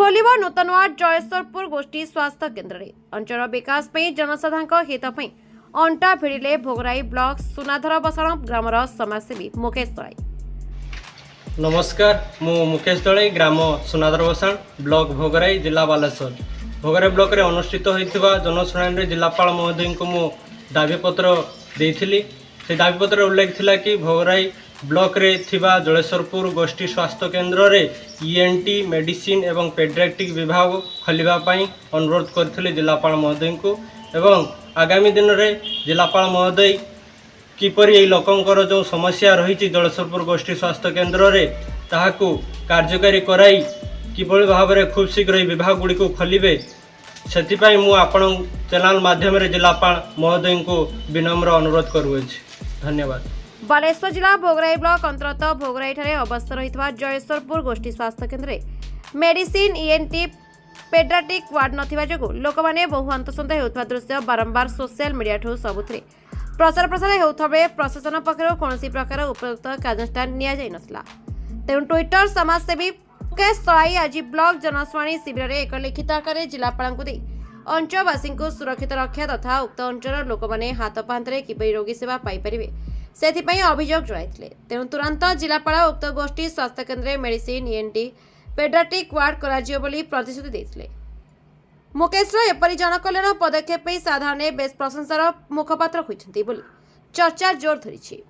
खोलिब नूतनवार्ड जयेश्वरपुर गोष्ठी स्वास्थ्य केन्द्र रे अंचल विकास पे जनसाधारण हित पे अंटा भिड़िले भोगराई ब्लॉक सुनाधर बसण ग्रामर समाजसेवी मुकेश दलाई। नमस्कार मु मुकेश दलाई ग्राम सुनाधर बसण ब्लॉक भोगराई जिला बालेश्वर भोगराई ब्लॉक रे अनुष्ठित होइथिबा जनशुणाणी रे जिलापाल महोदय को मु दाबीपत्र देइथिली। से दाबीपत्र उल्लेख थिला कि भोगराई ब्लॉक रे थिबा जलेश्वरपुर गोष्ठी स्वास्थ्य केन्द्र रे ईएनटी मेडिसिन एवं पेडियाट्रिक विभाग खोलिबा पई अनुरोध करथिले जिलापाल महोदय को एवं आगामी दिन रे जिलापाल महोदय किपरि एई लोकंकर जो समस्या रही जलेश्वरपुर गोष्ठी स्वास्थ्य केन्द्र रे ताहाकू कार्यकारी कराई किपरि भाव में खूब शीघ्र विभाग गुड़ी को खोलिबे से मु आपण चैनल माध्यम रे जिलापाल महोदय को विनम्र अनुरोध करुछि। धन्यवाद। बालेश्वर जिला भोगराई ब्लॉक अंतर्गत भोगराई ठारे अवस्थित रहितवा जयेश्वरपुर गोष्ठी स्वास्थ्य केन्द्र मेडिसिन ईएनटी पेडियाट्रिक वार्ड नथिबा जोगु लोक माने बहु हंतसंत हेउथबा दृश्य बारंबार सोशल मीडिया ठो सबुथरे प्रचार प्रसार हेउथबे प्रशासन पक्षरु कोनोसी प्रकार उपयुक्त कार्यानुष्ठान निया जाय नथला। तेणु ट्विटर समाजसेवी मुकेश दलाई आज ब्लॉक जनशुणाणी शिविर में एक लिखित आकार जिलापाल दे अंचलवासी को सुरक्षित रक्षा तथा उक्त अंचल लोक मैंने हाथ पांतरे किपरि रोगी सेवा पाइपर से अभियोग जणाइथिले। तेणु तुरंत जिलापाल उक्त गोष्ठी स्वास्थ्य केन्द्र मेडिसिन ईएनटी पेडियाट्रिक वार्ड कराजियो बोली प्रतिश्रुति देथिले। मुकेश एपरि जनकल्याण पदक्षेप साधारण बेस प्रशंसार मुखपात्र होइछन्ति बोली चर्चा जोर धरिछि।